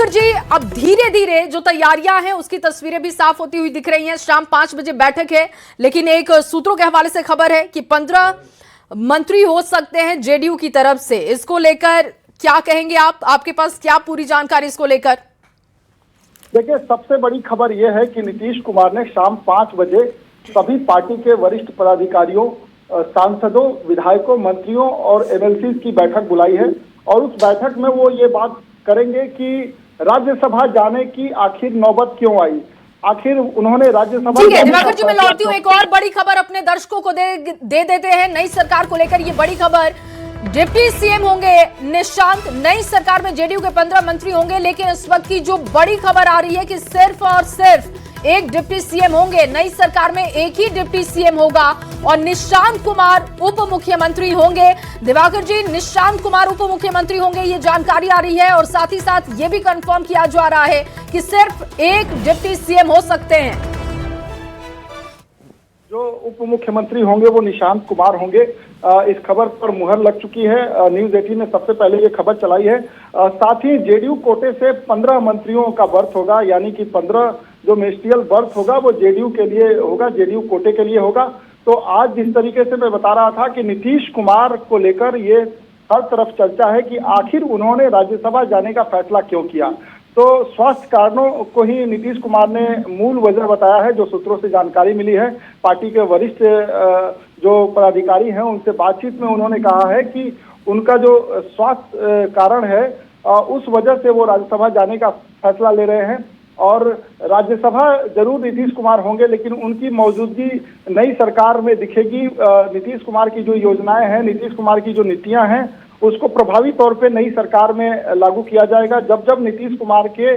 दिवाकर जी, अब धीरे धीरे जो तैयारियां हैं उसकी तस्वीरें भी साफ होती हुई दिख रही हैं। शाम 5 बजे बैठक है, लेकिन एक सूत्रों के हवाले से खबर है कि 15 मंत्री हो सकते हैं जेडीयू की तरफ से। इसको लेकर क्या कहेंगे आप? आपके पास क्या पूरी जानकारी इसको लेकर? देखिए, सबसे बड़ी खबर यह है कि नीतीश कुमार ने शाम 5 बजे सभी पार्टी के वरिष्ठ पदाधिकारियों, सांसदों, विधायकों, मंत्रियों और एमएलसी की बैठक बुलाई है। और उस बैठक में वो ये बात करेंगे कि राज्यसभा जाने की आखिर नौबत क्यों आई, आखिर उन्होंने राज्यसभा। ठीक है दिवाकर जी, मैं लौटती हूँ। एक और बड़ी खबर अपने दर्शकों को दे देते हैं। नई सरकार को लेकर ये बड़ी खबर, डिप्टी सीएम होंगे निशांत। नई सरकार में जेडीयू के 15 मंत्री होंगे, लेकिन इस वक्त की जो बड़ी खबर आ रही है कि सिर्फ और सिर्फ एक डिप्टी सीएम होंगे। नई सरकार में एक ही डिप्टी सीएम होगा और निशांत कुमार उप मुख्यमंत्री होंगे। दिवाकर जी, निशांत कुमार उप मुख्यमंत्री होंगे, ये जानकारी आ रही है। और साथ ही साथ ये भी कंफर्म किया जा रहा है कि सिर्फ एक डिप्टी सीएम हो सकते हैं। जो उप मुख्यमंत्री होंगे वो निशांत कुमार होंगे। इस खबर पर मुहर लग चुकी है। न्यूज 18 ने सबसे पहले ये खबर चलाई है। साथ ही जेडीयू कोटे से 15 मंत्रियों का बर्थ होगा, यानी कि 15 जो मिनिस्ट्रियल बर्थ होगा वो जेडीयू के लिए होगा, जेडीयू कोटे के लिए होगा। तो आज जिस तरीके से मैं बता रहा था कि नीतीश कुमार को लेकर ये हर तरफ चर्चा है कि आखिर उन्होंने राज्यसभा जाने का फैसला क्यों किया। तो स्वास्थ्य कारणों को ही नीतीश कुमार ने मूल वजह बताया है, जो सूत्रों से जानकारी मिली है। पार्टी के वरिष्ठ जो पदाधिकारी हैं उनसे बातचीत में उन्होंने कहा है कि उनका जो स्वास्थ्य कारण है उस वजह से वो राज्यसभा जाने का फैसला ले रहे हैं। और राज्यसभा जरूर नीतीश कुमार होंगे, लेकिन उनकी मौजूदगी नई सरकार में दिखेगी। नीतीश कुमार की जो योजनाएं हैं, नीतीश कुमार की जो नीतियां हैं, उसको प्रभावी तौर पे नई सरकार में लागू किया जाएगा। जब जब नीतीश कुमार के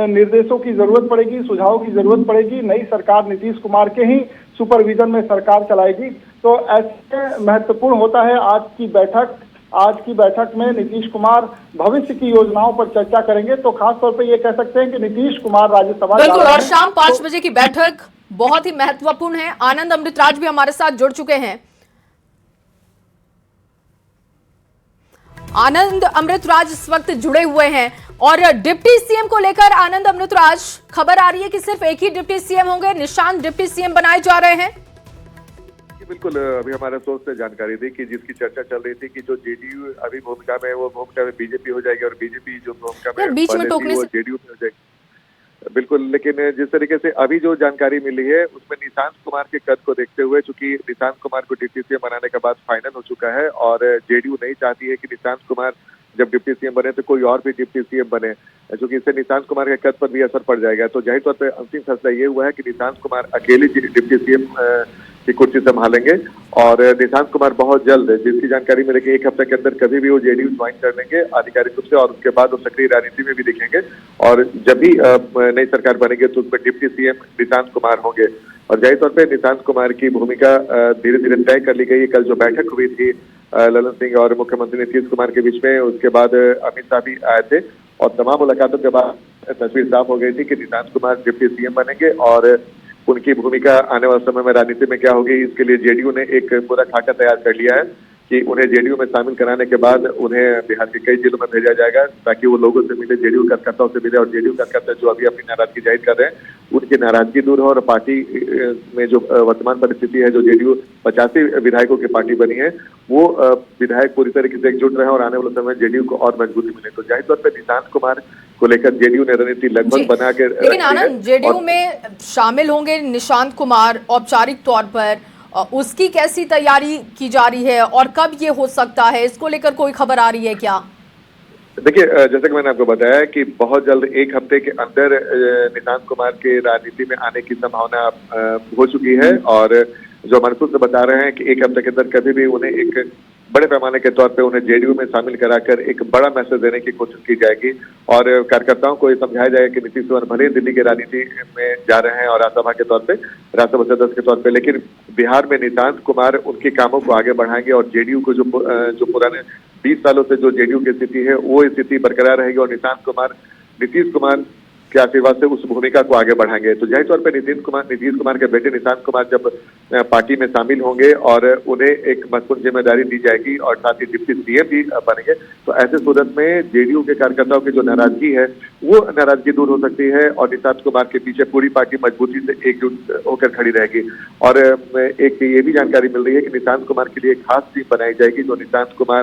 निर्देशों की जरूरत पड़ेगी, सुझावों की जरूरत पड़ेगी, नई सरकार नीतीश कुमार के ही सुपरविजन में सरकार चलाएगी। तो ऐसे महत्वपूर्ण होता है आज की बैठक। आज की बैठक में नीतीश कुमार भविष्य की योजनाओं पर चर्चा करेंगे। तो खास तौर पे ये कह सकते हैं कि नीतीश कुमार राज्यसभा बिल्कुल। और शाम 5 बजे की बैठक बहुत ही महत्वपूर्ण है। आनंद अमृतराज भी हमारे साथ जुड़ चुके हैं। आनंद अमृतराज इस वक्त जुड़े हुए हैं। और डिप्टी सीएम को लेकर आनंद अमृतराज, खबर आ रही है कि सिर्फ एक ही डिप्टी सीएम होंगे, निशांत डिप्टी सीएम बनाए जा रहे हैं। बिल्कुल, अभी हमारे सोर्स से जानकारी दी कि जिसकी चर्चा चल रही थी कि जो जेडीयू अभी भूमिका में, वो भूमिका में बीजेपी हो जाएगी और बीजेपी जो भूमिका में बीच में टोकने वो जेडीयू में हो जाएगी। बिल्कुल, लेकिन जिस तरीके से अभी जो जानकारी मिली है उसमें निशांत कुमार के कद को देखते हुए, चूंकि निशांत कुमार को डिप्टी सीएम बनाने का बात फाइनल हो चुका है और जेडीयू नहीं चाहती है कि निशांत कुमार जब डिप्टी सीएम बने तो कोई और भी डिप्टी सीएम बने, क्योंकि इससे निशांत कुमार के कद पर भी असर पड़ जाएगा। तो जाहिर तौर पर अंतिम फैसला ये हुआ है कि निशांत कुमार अकेले डिप्टी सीएम की कुर्सी संभालेंगे और निशांत कुमार बहुत जल्द, जिसकी जानकारी मिले कि 1 हफ्ते के अंदर कभी भी वो जेडीयू ज्वाइन कर लेंगे आधिकारिक रूप से और उसके बाद वो सक्रिय राजनीति में भी दिखेंगे। और जब भी नई सरकार बनेगी तो उसमें डिप्टी सीएम निशांत कुमार होंगे। और जाहिर तौर पर निशांत कुमार की भूमिका धीरे धीरे तय कर ली गई है। कल जो बैठक हुई थी ललन सिंह और मुख्यमंत्री नीतीश कुमार के बीच में, उसके बाद अमित शाह भी आए थे और तमाम मुलाकातों के बाद तस्वीर साफ हो गई थी कि निशांत कुमार डिप्टी सीएम बनेंगे और उनकी भूमिका आने वाले समय में राजनीति में क्या होगी, इसके लिए जेडीयू ने एक पूरा खाका तैयार कर लिया है कि उन्हें जेडीयू में शामिल कराने के बाद उन्हें बिहार के कई जिलों में भेजा जाएगा ताकि वो लोगों से मिले, जेडीयू कार्यकर्ताओं से मिले और जेडीयू कार्यकर्ता जो अभी अपनी नाराजगी जाहिर कर रहे हैं उनकी नाराजगी दूर हो और पार्टी में जो वर्तमान परिस्थिति है, जो जेडीयू 85 विधायकों की पार्टी बनी है, वो विधायक पूरी तरीके से एकजुट रहे और आने वाले समय जेडीयू को और मजबूती मिले। तो जाहिर तौर पर निशांत कुमार को लेकर जेडीयू ने रणनीति लगभग बना के, लेकिन आनंद, जेडीयू में शामिल होंगे निशांत कुमार औपचारिक तौर पर, उसकी कैसी तैयारी की जा रही है और कब ये हो सकता है, इसको लेकर कोई खबर आ रही है क्या? देखिए, जैसे कि मैंने आपको बताया कि बहुत जल्द 1 हफ्ते के अंदर निशांत कुमार के राजनीति में आने की संभावना हो चुकी है और जो हमारे सूत्र बता रहे हैं कि 1 हफ्ते के अंदर कभी भी उन्हें एक बड़े पैमाने के तौर पे उन्हें जेडीयू में शामिल कराकर एक बड़ा मैसेज देने की कोशिश की जाएगी और कार्यकर्ताओं को ये समझाया जाएगा कि नीतीश कुमार भले दिल्ली की राजनीति में जा रहे हैं और राज्यसभा के तौर पे, राज्यसभा सदस्य के तौर पे, लेकिन बिहार में निशांत कुमार उनके कामों को आगे बढ़ाएंगे और जेडीयू को जो पुराने 20 सालों से जो जेडीयू की स्थिति है वो स्थिति बरकरार रहेगी और नीतीश कुमार के आशीर्वाद से उस भूमिका को आगे बढ़ाएंगे। तो जाहिर तौर पर नीतीश कुमार के बेटे निशांत कुमार जब पार्टी में शामिल होंगे और उन्हें एक महत्वपूर्ण जिम्मेदारी दी जाएगी और साथ ही डिप्टी सीएम भी बनेंगे, तो ऐसे सूरत में जेडीयू के कार्यकर्ताओं की जो नाराजगी है वो नाराजगी दूर हो सकती है और निशांत कुमार के पीछे पूरी पार्टी मजबूती से एकजुट होकर खड़ी रहेगी। और एक ये भी जानकारी मिल रही है कि निशांत कुमार के लिए एक खास टीम बनाई जाएगी जो निशांत कुमार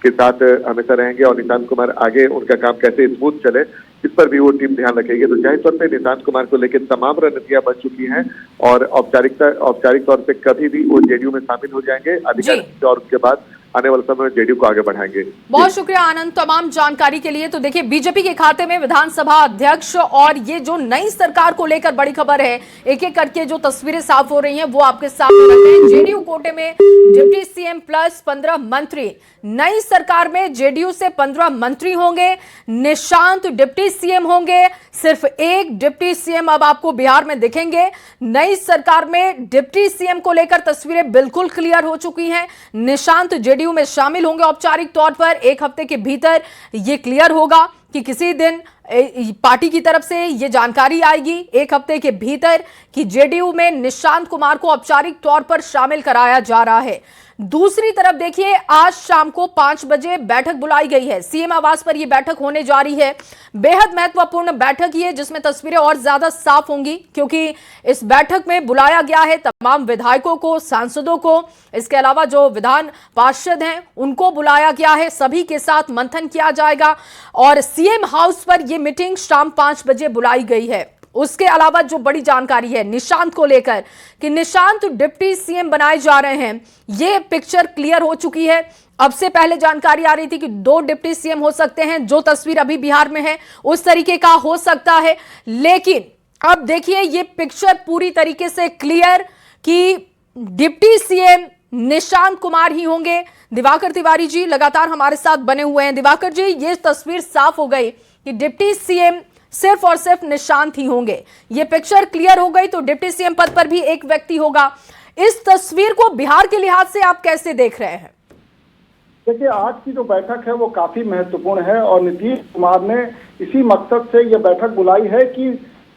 के साथ हमेशा रहेंगे और निशांत कुमार आगे उनका काम कैसे स्मूथ चले इस पर भी वो टीम ध्यान रखेगी। तो जाहिर तौर पे निशांत कुमार को लेकर तमाम रणनीतियां बन चुकी हैं और औपचारिक तौर पे कभी भी वो जेडीयू में शामिल हो जाएंगे आधिकारिक और उसके बाद आने वाले समय में जेडीयू को आगे बढ़ाएंगे। बहुत शुक्रिया आनंद तमाम जानकारी के लिए। तो देखिए बीजेपी के खाते में विधानसभा अध्यक्ष और ये जो नई सरकार को लेकर बड़ी खबर है, एक एक करके जो तस्वीरें साफ हो रही हैं वो आपके सामने रखते हैं। जेडीयू कोटे में डिप्टी सीएम प्लस 15 मंत्री, नई सरकार में जेडीयू से 15 मंत्री होंगे, निशांत डिप्टी सीएम होंगे, सिर्फ एक डिप्टी सीएम अब आपको बिहार में दिखेंगे। नई सरकार में डिप्टी सीएम को लेकर तस्वीरें बिल्कुल क्लियर हो चुकी हैं। निशांत जेडीयू में शामिल होंगे औपचारिक तौर पर, एक हफ्ते के भीतर यह क्लियर होगा कि किसी दिन पार्टी की तरफ से यह जानकारी आएगी एक हफ्ते के भीतर कि जेडीयू में निशांत कुमार को औपचारिक तौर पर शामिल कराया जा रहा है। दूसरी तरफ देखिए आज शाम को 5 बजे बैठक बुलाई गई है, सीएम आवास पर यह बैठक होने जा रही है। बेहद महत्वपूर्ण बैठक ये जिसमें तस्वीरें और ज्यादा साफ होंगी क्योंकि इस बैठक में बुलाया गया है तमाम विधायकों को, सांसदों को, इसके अलावा जो विधान पार्षद हैं उनको बुलाया गया है। सभी के साथ मंथन किया जाएगा और सीएम हाउस पर यह मीटिंग शाम 5 बजे बुलाई गई है। उसके अलावा जो बड़ी जानकारी है निशांत को लेकर कि निशांत डिप्टी सीएम बनाए जा रहे हैं, यह पिक्चर क्लियर हो चुकी है। अब से पहले जानकारी आ रही थी कि 2 डिप्टी सीएम हो सकते हैं, जो तस्वीर अभी बिहार में है उस तरीके का हो सकता है, लेकिन अब देखिए ये पिक्चर पूरी तरीके से क्लियर कि डिप्टी सीएम निशांत कुमार ही होंगे। दिवाकर तिवारी जी लगातार हमारे साथ बने हुए हैं। दिवाकर जी, ये तस्वीर साफ हो गई कि डिप्टी सीएम सिर्फ और सिर्फ निशांत ही होंगे। ये पिक्चर क्लियर हो गई तो डिप्टी सीएम पद पर भी एक व्यक्ति होगा। इस तस्वीर को बिहार के लिहाज से आप कैसे देख रहे हैं? देखिए आज की जो बैठक है वो काफी महत्वपूर्ण है और नीतीश कुमार ने इसी मकसद से यह बैठक बुलाई है कि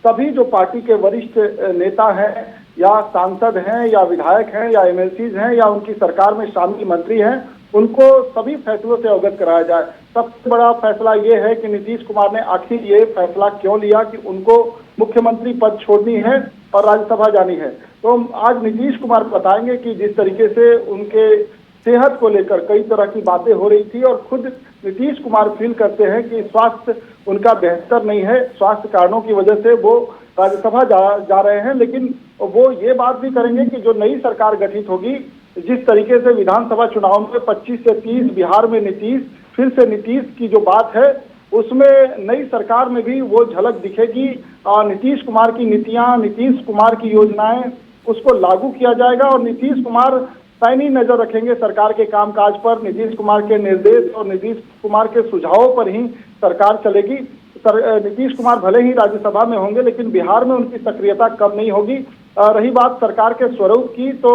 सभी जो पार्टी के वरिष्ठ नेता हैं या सांसद हैं या विधायक हैं या एमएलसीज हैं या उनकी सरकार में शामिल मंत्री हैं, उनको सभी फैसलों से अवगत कराया जाए। सबसे बड़ा फैसला ये है कि नीतीश कुमार ने आखिर ये फैसला क्यों लिया कि उनको मुख्यमंत्री पद छोड़नी है और राज्यसभा जानी है। तो आज नीतीश कुमार बताएंगे कि जिस तरीके से उनके सेहत को लेकर कई तरह की बातें हो रही थी और खुद नीतीश कुमार फील करते हैं कि स्वास्थ्य उनका बेहतर नहीं है, स्वास्थ्य कारणों की वजह से वो राज्यसभा जा रहे हैं। लेकिन वो ये बात भी करेंगे कि जो नई सरकार गठित होगी, जिस तरीके से विधानसभा चुनाव में 25 से 30 बिहार में नीतीश, फिर से नीतीश की जो बात है उसमें नई सरकार में भी वो झलक दिखेगी। नीतीश कुमार की नीतियां, नीतीश कुमार की योजनाएं, उसको लागू किया जाएगा और नीतीश कुमार पैनी नजर रखेंगे सरकार के कामकाज पर। नीतीश कुमार के निर्देश और नीतीश कुमार के सुझावों पर ही सरकार चलेगी। नीतीश कुमार भले ही राज्यसभा में होंगे लेकिन बिहार में उनकी सक्रियता कम नहीं होगी। रही बात सरकार के स्वरूप की, तो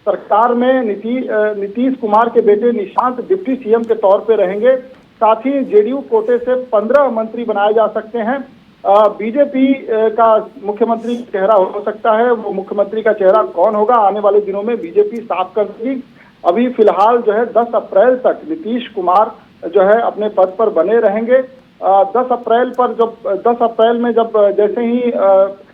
सरकार में नीतीश कुमार के बेटे निशांत डिप्टी सीएम के तौर पे रहेंगे। साथ ही जेडीयू कोटे से 15 मंत्री बनाए जा सकते हैं। बीजेपी का मुख्यमंत्री चेहरा हो सकता है, वो मुख्यमंत्री का चेहरा कौन होगा आने वाले दिनों में बीजेपी साफ कर देगी। अभी फिलहाल जो है 10 अप्रैल तक नीतीश कुमार जो है अपने पद पर बने रहेंगे। 10 अप्रैल में जब जैसे ही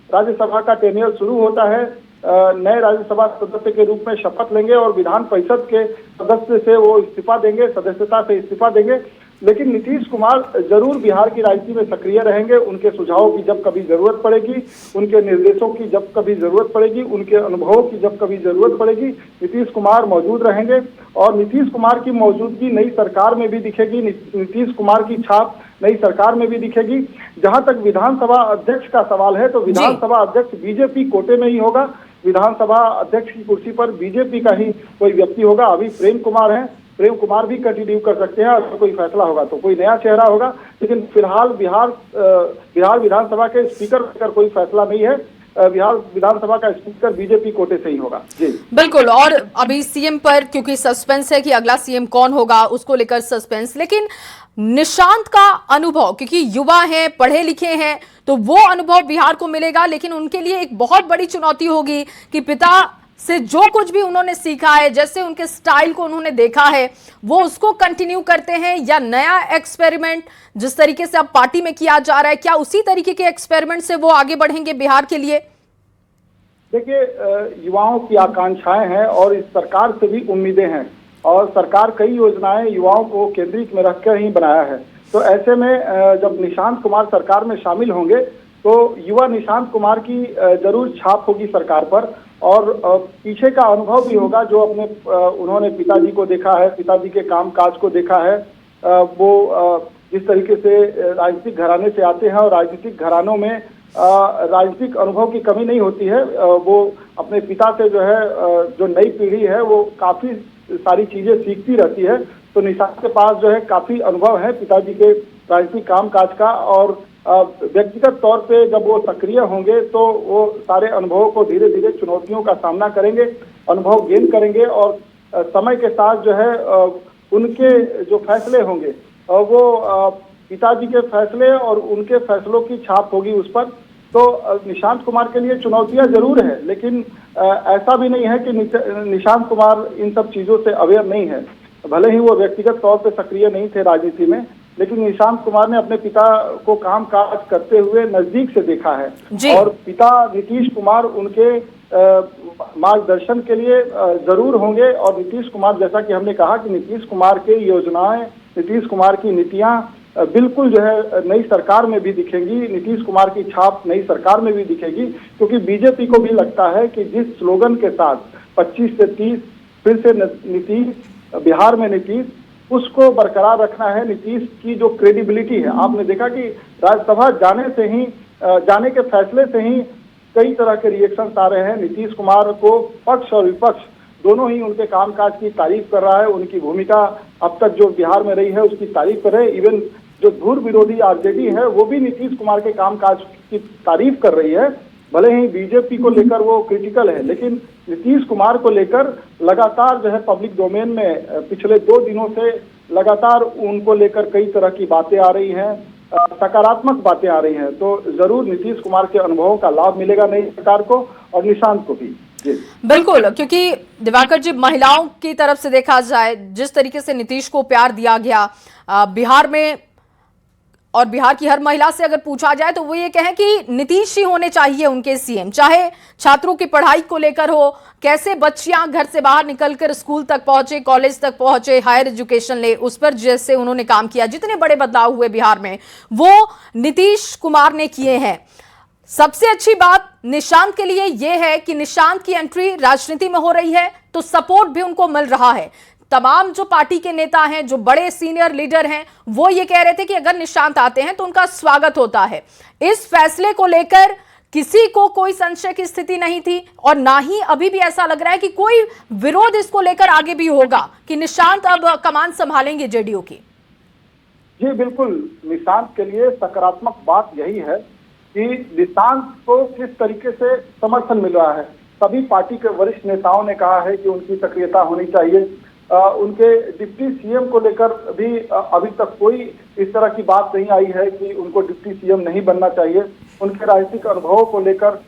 राज्यसभा का टेन्योर शुरू होता है, नए राज्यसभा सदस्य के रूप में शपथ लेंगे और विधान परिषद के सदस्य से वो इस्तीफा देंगे, सदस्यता से इस्तीफा देंगे। लेकिन नीतीश कुमार जरूर बिहार की राजनीति में सक्रिय रहेंगे। उनके सुझावों की जब कभी जरूरत पड़ेगी, उनके निर्देशों की जब कभी जरूरत पड़ेगी, उनके अनुभवों की जब कभी जरूरत पड़ेगी, नीतीश कुमार मौजूद रहेंगे। और नीतीश कुमार की मौजूदगी नई सरकार में भी दिखेगी, नीतीश कुमार की छाप नई सरकार में भी दिखेगी। जहां तक विधानसभा अध्यक्ष का सवाल है तो विधानसभा अध्यक्ष बीजेपी कोटे में ही होगा। विधानसभा अध्यक्ष की कुर्सी पर बीजेपी का ही कोई व्यक्ति होगा। अभी प्रेम कुमार है, प्रेम कुमार भी कंटिन्यू कर सकते हैं। अगर कोई फैसला होगा तो कोई नया चेहरा होगा, लेकिन फिलहाल बिहार विधानसभा के स्पीकर का कोई फैसला नहीं है। बिहार विधानसभा का स्पीकर बीजेपी कोटे से ही होगा। जी बिल्कुल। और अभी सीएम पर क्योंकि सस्पेंस है कि अगला सीएम कौन होगा, उसको लेकर सस्पेंस, लेकिन निशांत का अनुभव, क्योंकि युवा हैं, पढ़े लिखे हैं, तो वो अनुभव बिहार को मिलेगा। लेकिन उनके लिए एक बहुत बड़ी चुनौती होगी कि पिता से जो कुछ भी उन्होंने सीखा है, जैसे उनके स्टाइल को उन्होंने देखा है, वो उसको कंटिन्यू करते हैं या नया एक्सपेरिमेंट जिस तरीके से अब पार्टी में किया जा रहा है, क्या उसी तरीके के एक्सपेरिमेंट से वो आगे बढ़ेंगे बिहार के लिए? देखिए, युवाओं की आकांक्षाएं हैं और इस सरकार से भी उम्मीदें हैं, और सरकार कई योजनाएं युवाओं को केंद्रित में रखकर ही बनाया है। तो ऐसे में जब निशांत कुमार सरकार में शामिल होंगे तो युवा निशांत कुमार की जरूर छाप होगी सरकार पर, और पीछे का अनुभव भी होगा जो अपने उन्होंने पिताजी को देखा है, पिताजी के काम काज को देखा है। वो जिस तरीके से राजनीतिक घराने से आते हैं और राजनीतिक घरानों में राजनीतिक अनुभव की कमी नहीं होती है। वो अपने पिता से जो है जो नई पीढ़ी है वो काफी सारी चीजें सीखती रहती है। तो निशांत के पास जो है काफी अनुभव है पिताजी के राजनीतिक काम काज का, और व्यक्तिगत तौर पे जब वो सक्रिय होंगे तो वो सारे अनुभवों को धीरे धीरे चुनौतियों का सामना करेंगे, अनुभव गेन करेंगे, और समय के साथ जो है उनके जो फैसले होंगे वो पिताजी के फैसले और उनके फैसलों की छाप होगी उस पर। तो निशांत कुमार के लिए चुनौतियां जरूर है, लेकिन ऐसा भी नहीं है कि निशांत कुमार इन सब चीजों से अवेयर नहीं है। भले ही वो व्यक्तिगत तौर पे सक्रिय नहीं थे राजनीति में, लेकिन निशांत कुमार ने अपने पिता को काम काज करते हुए नजदीक से देखा है, और पिता नीतीश कुमार उनके मार्गदर्शन के लिए जरूर होंगे। और नीतीश कुमार, जैसा कि हमने कहा कि नीतीश कुमार की योजनाएं, नीतीश कुमार की नीतियां बिल्कुल जो है नई सरकार में भी दिखेंगी, नीतीश कुमार की छाप नई सरकार में भी दिखेगी, क्योंकि बीजेपी को भी लगता है कि जिस स्लोगन के साथ 25 से 30 फिर से नीतीश, बिहार में नीतीश, उसको बरकरार रखना है। नीतीश की जो क्रेडिबिलिटी है, आपने देखा कि राज्यसभा जाने के फैसले से ही कई तरह के रिएक्शंस आ रहे हैं। नीतीश कुमार को पक्ष और विपक्ष दोनों ही उनके कामकाज की तारीफ कर रहा है, उनकी भूमिका अब तक जो बिहार में रही है उसकी तारीफ कर रहे हैं। इवन जो धुर विरोधी आरजेडी है वो भी नीतीश कुमार के कामकाज की तारीफ कर रही है। भले ही बीजेपी को लेकर वो क्रिटिकल है, लेकिन नीतीश कुमार को लेकर लगातार जो है पब्लिक डोमेन में पिछले 2 दिनों से लगातार उनको लेकर कई तरह की बातें आ रही हैं, सकारात्मक बातें आ रही हैं। तो जरूर नीतीश कुमार के अनुभवों का लाभ मिलेगा नई सरकार को और निशांत को भी। बिल्कुल, क्योंकि दिवाकर जी, महिलाओं की तरफ से देखा जाए जिस तरीके से नीतीश को प्यार दिया गया बिहार में, और बिहार की हर महिला से अगर पूछा जाए तो वो ये कहें कि नीतीश ही होने चाहिए उनके सीएम, चाहे छात्रों की पढ़ाई को लेकर हो, कैसे बच्चियां घर से बाहर निकलकर स्कूल तक पहुंचे, कॉलेज तक पहुंचे, हायर एजुकेशन ले, उस पर जैसे उन्होंने काम किया, जितने बड़े बदलाव हुए बिहार में वो नीतीश कुमार ने किए हैं। सबसे अच्छी बात निशांत के लिए यह है कि निशांत की एंट्री राजनीति में हो रही है तो सपोर्ट भी उनको मिल रहा है। तमाम जो पार्टी के नेता हैं, जो बड़े सीनियर लीडर हैं, वो ये कह रहे थे कि अगर निशांत आते हैं तो उनका स्वागत होता है। इस फैसले को लेकर किसी को कोई संशय की स्थिति नहीं थी, और ना ही अभी भी ऐसा लग रहा है कि कोई विरोध इसको लेकर आगे भी होगा कि निशांत अब कमान संभालेंगे जेडीयू की। जी बिल्कुल, निशांत के लिए सकारात्मक बात यही है कि निशांत को किस तरीके से समर्थन मिल रहा है। सभी पार्टी के वरिष्ठ नेताओं ने कहा है कि उनकी सक्रियता होनी चाहिए। उनके डिप्टी सीएम को लेकर भी अभी तक कोई इस तरह की बात नहीं आई है कि उनको डिप्टी सीएम नहीं बनना चाहिए। उनके राजनीतिक अनुभवों को लेकर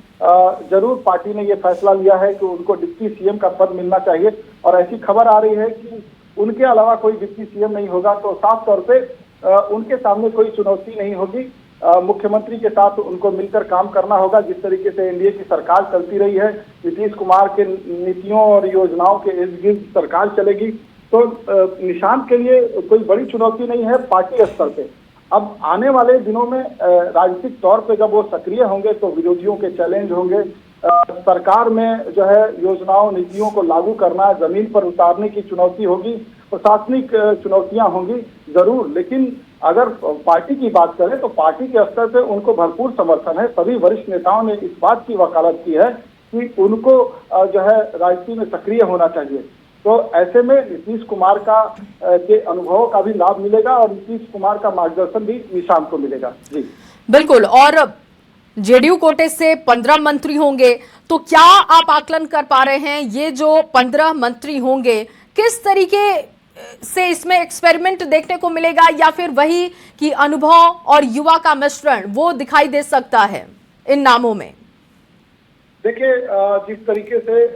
जरूर पार्टी ने ये फैसला लिया है कि उनको डिप्टी सीएम का पद मिलना चाहिए, और ऐसी खबर आ रही है कि उनके अलावा कोई डिप्टी सीएम नहीं होगा तो साफ तौर पे उनके सामने कोई चुनौती नहीं होगी। मुख्यमंत्री के साथ उनको मिलकर काम करना होगा। जिस तरीके से एनडीए की सरकार चलती रही है, नीतीश कुमार के नीतियों और योजनाओं के इर्द गिर्द सरकार चलेगी, तो निशांत के लिए कोई बड़ी चुनौती नहीं है पार्टी स्तर पे। अब आने वाले दिनों में राजनीतिक तौर पे जब वो सक्रिय होंगे तो विरोधियों के चैलेंज होंगे। सरकार में जो है योजनाओं नीतियों को लागू करना, जमीन पर उतारने की चुनौती होगी, प्रशासनिक चुनौतियां होंगी जरूर। लेकिन अगर पार्टी की बात करें तो पार्टी के स्तर पे उनको भरपूर समर्थन है। सभी वरिष्ठ नेताओं ने इस बात की वकालत की है कि उनको जो है राजनीति में सक्रिय होना चाहिए। तो ऐसे में नीतीश कुमार का के अनुभवों का भी लाभ मिलेगा और नीतीश कुमार का मार्गदर्शन भी निशांत को मिलेगा। जी बिल्कुल। और जेडीयू कोटे से 15 मंत्री होंगे, तो क्या आप आकलन कर पा रहे हैं ये जो 15 मंत्री होंगे किस तरीके से इसमें एक्सपेरिमेंट देखने को मिलेगा या फिर वही कि अनुभव और युवा का मिश्रण वो दिखाई दे सकता है इन नामों में? देखिए, जिस तरीके से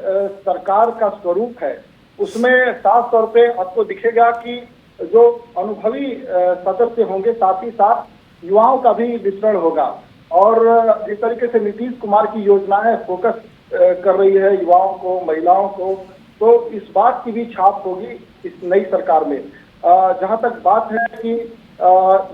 सरकार का स्वरूप है उसमें साफ तौर पे आपको दिखेगा कि जो अनुभवी सदस्य होंगे, साथ ही साथ युवाओं का भी मिश्रण होगा। और जिस तरीके से नीतीश कुमार की योजनाएं फोकस कर रही है युवाओं को, महिलाओं को, तो इस बात की भी छाप होगी इस नई सरकार में। जहां तक बात है कि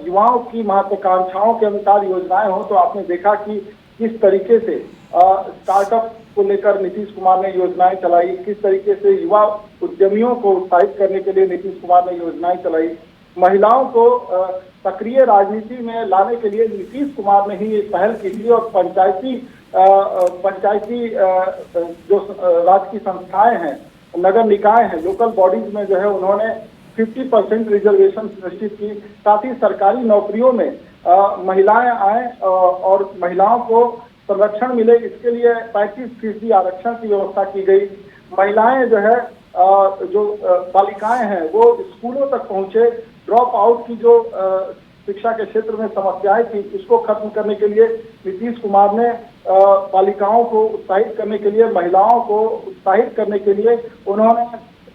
युवाओं की महत्वाकांक्षाओं के अनुसार योजनाएं हो, तो आपने देखा कि किस तरीके से स्टार्टअप को लेकर नीतीश कुमार ने योजनाएं चलाई, किस तरीके से युवा उद्यमियों को उत्साहित करने के लिए नीतीश कुमार ने योजनाएं चलाई, महिलाओं को सक्रिय राजनीति में लाने के लिए नीतीश कुमार ने ही पहल की थी। और पंचायती जो राज्य की संस्थाएं हैं, नगर निकाय हैं, लोकल बॉडीज में जो है उन्होंने 50% रिजर्वेशन सुनिश्चित की। साथ ही सरकारी नौकरियों में महिलाएं आए और महिलाओं को संरक्षण मिले, इसके लिए 35% आरक्षण की व्यवस्था की गई। महिलाएं जो है जो बालिकाएं हैं वो स्कूलों तक पहुंचे। ड्रॉप आउट की जो शिक्षा के क्षेत्र में समस्याएं थी उसको खत्म करने के लिए नीतीश कुमार ने बालिकाओं को उत्साहित करने के लिए, महिलाओं को उत्साहित करने के लिए उन्होंने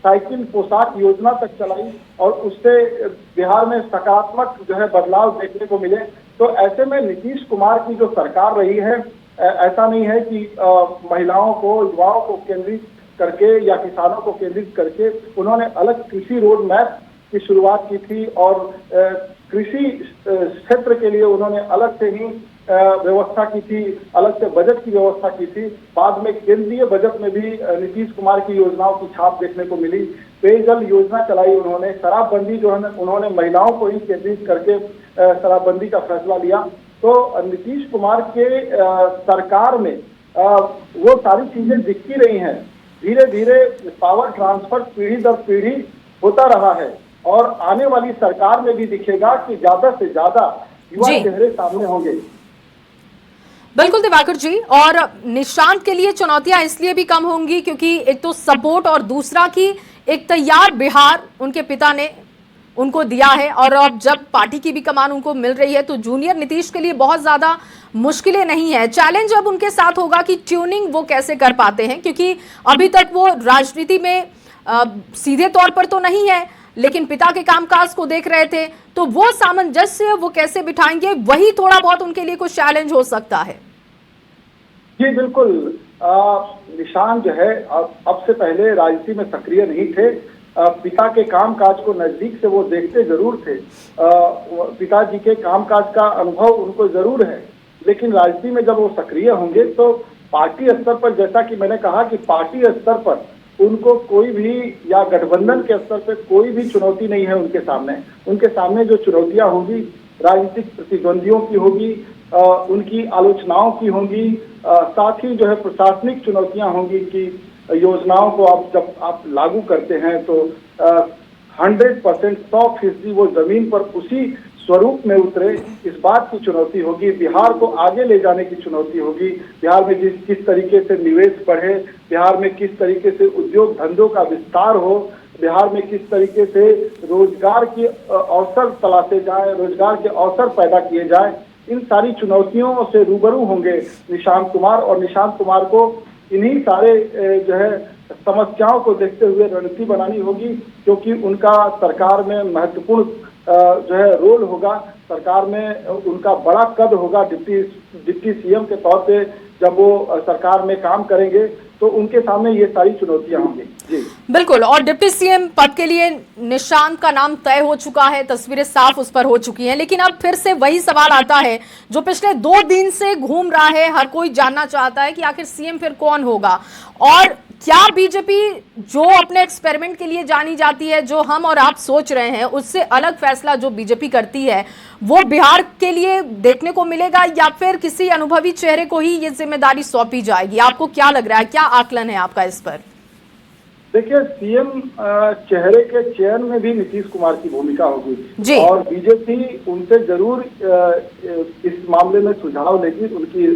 साइकिल पोशाक योजना तक चलाई और उससे बिहार में सकारात्मक जो है बदलाव देखने को मिले। तो ऐसे में नीतीश कुमार की जो सरकार रही है, ऐसा नहीं है कि महिलाओं को, युवाओं को केंद्रित करके या किसानों को केंद्रित करके उन्होंने अलग कृषि रोड मैप की शुरुआत की थी और कृषि क्षेत्र के लिए उन्होंने अलग से ही व्यवस्था की थी, अलग से बजट की व्यवस्था की थी। बाद में केंद्रीय बजट में भी नीतीश कुमार की योजनाओं की छाप देखने को मिली। पेयजल योजना चलाई उन्होंने, शराबबंदी जो है उन्होंने महिलाओं को ही केंद्रित करके शराबबंदी का फैसला लिया। तो नीतीश कुमार के सरकार में वो सारी चीजें दिखती रही हैं। धीरे धीरे पावर ट्रांसफर पीढ़ी दर पीढ़ी होता रहा है और आने वाली सरकार में भी दिखेगा कि ज्यादा से ज्यादा युवा चेहरे सामने होंगे। बिल्कुल दिवाकर जी, और निशांत के लिए चुनौतियां इसलिए भी कम होंगी क्योंकि एक तो सपोर्ट और दूसरा कि एक तैयार बिहार उनके पिता ने उनको दिया है और अब जब पार्टी की भी कमान उनको मिल रही है तो जूनियर नीतीश के लिए बहुत ज्यादा मुश्किलें नहीं है। चैलेंज अब उनके साथ होगा कि ट्यूनिंग वो कैसे कर पाते हैं, क्योंकि अभी तक वो राजनीति में सीधे तौर पर तो नहीं है लेकिन पिता के कामकाज को देख रहे थे, तो वो सामंजस्य वो कैसे बिठाएंगे, वही थोड़ा बहुत उनके लिए कुछ चैलेंज हो सकता है। जी बिल्कुल, निशांत जो है अब से पहले राजनीति में सक्रिय नहीं थे। पिता के कामकाज को नजदीक से वो देखते जरूर थे, पिताजी के कामकाज का अनुभव उनको जरूर है, लेकिन राजनीति में जब वो सक्रिय होंगे तो पार्टी स्तर पर, जैसा कि मैंने कहा कि पार्टी स्तर पर उनको कोई भी या गठबंधन के स्तर पर कोई भी चुनौती नहीं है उनके सामने। उनके सामने जो चुनौतियां होगी राजनीतिक प्रतिद्वंदियों की होगी, उनकी आलोचनाओं की होंगी, साथ ही जो है प्रशासनिक चुनौतियां होंगी कि योजनाओं को जब आप लागू करते हैं तो 100% 100% वो जमीन पर उसी स्वरूप में उतरे, इस बात की चुनौती होगी। बिहार को आगे ले जाने की चुनौती होगी। बिहार में किस तरीके से निवेश बढ़े, बिहार में किस तरीके से उद्योग धंधों का विस्तार हो, बिहार में किस तरीके से रोजगार के अवसर तलाशे जाए, रोजगार के अवसर पैदा किए जाए, इन सारी चुनौतियों से रूबरू होंगे निशांत कुमार। और निशांत कुमार को इन्हीं सारे जो है समस्याओं को देखते हुए रणनीति बनानी होगी, क्योंकि उनका सरकार में महत्वपूर्ण जो है रोल होगा। सरकार में उनका बड़ा कद होगा। डिप्टी सीएम के तौर पे जब वो सरकार में काम करेंगे तो उनके सामने ये सारी चुनौतियां होंगी। जी बिल्कुल, और डिप्टी सीएम पद के लिए निशांत का नाम तय हो चुका है, तस्वीरें साफ उस पर हो चुकी हैं, लेकिन अब फिर से वही सवाल आता है जो पिछले 2 दिन से घूम रहा है। हर कोई जानना चाहता है कि आखिर सीएम फिर कौन होगा, और क्या बीजेपी जो अपने एक्सपेरिमेंट के लिए जानी जाती है, जो हम और आप सोच रहे हैं, उससे अलग फैसला जो बीजेपी करती है वो बिहार के लिए देखने को मिलेगा या फिर किसी अनुभवी चेहरे को ही ये जिम्मेदारी सौंपी जाएगी? आपको क्या लग रहा है, क्या आकलन है आपका इस पर? देखिए, सीएम चेहरे के चयन में भी नीतीश कुमार की भूमिका होगी और बीजेपी उनसे जरूर इस मामले में सुझाव लेगी, उनकी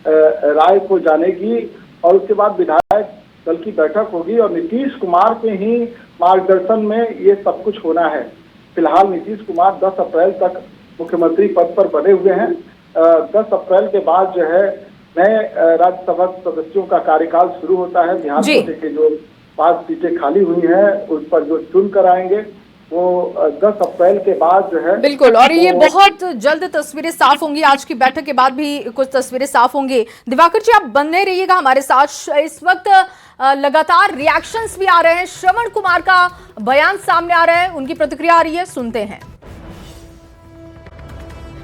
राय को जानेगी और उसके बाद विधायक दल की बैठक होगी और नीतीश कुमार के ही मार्गदर्शन में ये सब कुछ होना है। फिलहाल नीतीश कुमार 10 अप्रैल तक मुख्यमंत्री पद पर बने हुए हैं। 10 अप्रैल के बाद जो है नए राज्यसभा सदस्यों का कार्यकाल शुरू होता है। बिहार कोटे के जो 5 सीटें खाली हुई हैं उस पर जो चुन कर आएंगे वो 10 अप्रैल के बाद जो है। बिल्कुल, और ये बहुत जल्द तस्वीरें साफ होंगी। आज की बैठक के बाद भी कुछ तस्वीरें साफ होंगी। दिवाकर जी, आप बने रहिएगा हमारे साथ। इस वक्त लगातार रिएक्शंस भी आ रहे हैं। श्रवण कुमार का बयान सामने आ रहा है, उनकी प्रतिक्रिया आ रही है, सुनते हैं।